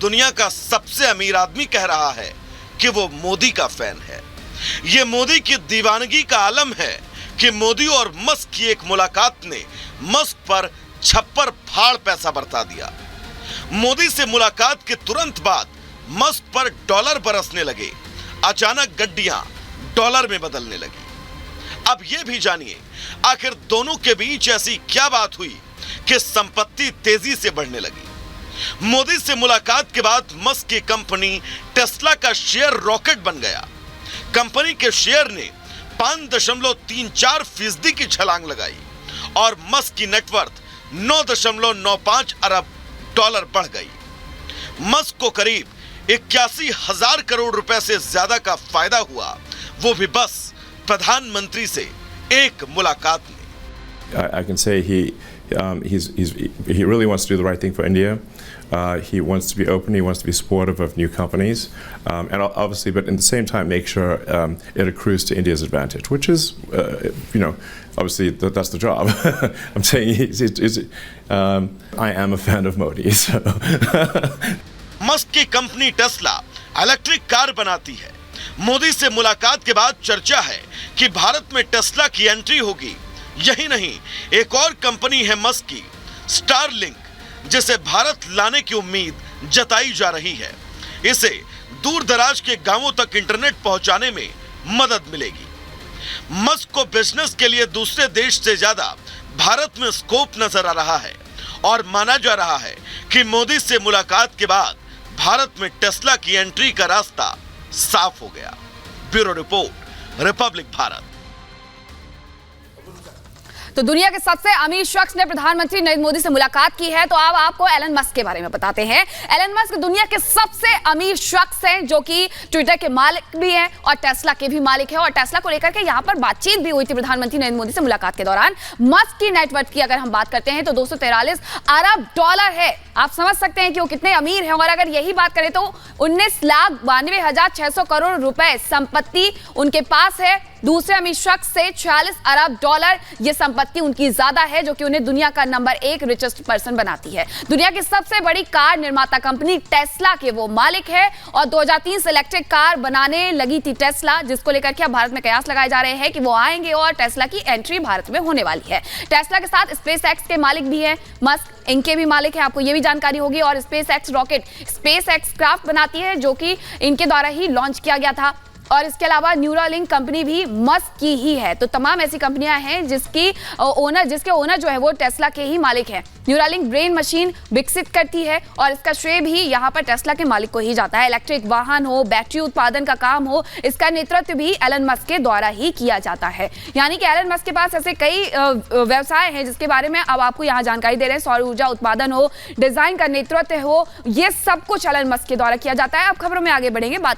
दुनिया का सबसे अमीर आदमी कह रहा है कि वो मोदी का फैन है। ये मोदी की दीवानगी का आलम है कि मोदी और मस्क की एक मुलाकात ने मस्क पर छप्पर फाड़ पैसा बरसा दिया। मोदी से मुलाकात के तुरंत बाद मस्क पर डॉलर बरसने लगे। अचानक गड्डियां डॉलर में बदलने लगी। अब यह भी जानिए आखिर दोनों के बीच ऐसी क्या बात हुई कि संपत्ति तेजी से बढ़ने लगी। मोदी से मुलाकात के बाद मस्क की कंपनी टेस्ला का शेयर रॉकेट बन गया। कंपनी के शेयर ने 5.34% की छलांग लगाई और मस्क की नेटवर्थ 9.95 अरब डॉलर बढ़ गई। मस्क को करीब 81,000 करोड़ रुपए से ज्यादा का फायदा हुआ, वो भी बस प्रधानमंत्री से एक मुलाकात में। I can say he really wants to do the right thing for India. He wants to be open. He wants to be supportive of new companies, and obviously, but at the same time, make sure it accrues to India's advantage, which is, obviously that's the job. I'm saying I am a fan of Modi. So. Musk की company Tesla electric car बनाती है। मोदी से मुलाकात के बाद चर्चा है कि भारत में टेस्ला की एंट्री होगी। यही नहीं, एक और कंपनी है मस्क की, स्टारलिंक, जिसे भारत लाने की उम्मीद जताई जा रही है। इसे दूर दराज के गांवों तक इंटरनेट पहुंचाने में मदद मिलेगी। मस्क को बिजनेस के लिए दूसरे देश से ज्यादा भारत में स्कोप नजर आ रहा है और माना जा रहा है कि मोदी से मुलाकात के बाद भारत में टेस्ला की एंट्री का रास्ता साफ हो गया। Bureau report, Republic Bharat. तो दुनिया के सबसे अमीर शख्स ने प्रधानमंत्री नरेंद्र मोदी से मुलाकात की है। तो अब आपको एलन मस्क के बारे में बताते हैं। एलन मस्क दुनिया के सबसे अमीर शख्स हैं, जो कि ट्विटर के मालिक भी हैं और टेस्ला के भी मालिक हैं। और टेस्ला को लेकर के यहाँ पर बातचीत भी हुई थी प्रधानमंत्री नरेंद्र मोदी से मुलाकात के दौरान। मस्क की नेटवर्थ की अगर हम बात करते हैं तो 243 अरब डॉलर है। आप समझ सकते हैं कि वो कितने अमीर हैं। और अगर यही बात करें तो 19,92,600 करोड़ रुपए संपत्ति उनके पास है। दूसरे अमीर शख्स से 46 अरब डॉलर ये संपत्ति उनकी ज्यादा है, जो कि उन्हें दुनिया का नंबर 1 रिचेस्ट पर्सन बनाती है। दुनिया की सबसे बड़ी कार निर्माता कंपनी टेस्ला के वो मालिक है। और 2003 से इलेक्ट्रिक कार बनाने लगी थी टेस्ला, जिसको लेकर के अब भारत में कयास लगाए जा रहे हैं कि वो आएंगे और टेस्ला की एंट्री भारत में होने वाली है। टेस्ला के साथ स्पेस एक्स के मालिक भी है मस्क, इनके भी मालिक है, आपको ये भी जानकारी होगी। और space x rocket space x craft बनाती है, जो कि इनके द्वारा ही लॉन्च किया गया था। और इसके अलावा न्यूरालिंक कंपनी भी मस्क की ही है। तो तमाम ऐसी कंपनियां हैं जिसके ओनर जो है वो टेस्ला के ही मालिक है। न्यूरालिंक ब्रेन मशीन विकसित करती है और इसका श्रेय भी यहाँ पर टेस्ला के मालिक को ही जाता है। इलेक्ट्रिक वाहन हो, बैटरी उत्पादन का काम हो, इसका नेतृत्व भी एलन मस्क के द्वारा ही किया जाता है। यानी कि एलन मस्क के पास ऐसे कई व्यवसाय हैं जिसके बारे में अब आपको यहाँ जानकारी दे रहे हैं। सौर ऊर्जा उत्पादन हो, डिजाइन का नेतृत्व हो, ये सब कुछ एलन मस्क के द्वारा किया जाता है। अब खबरों में आगे बढ़ेंगे। बात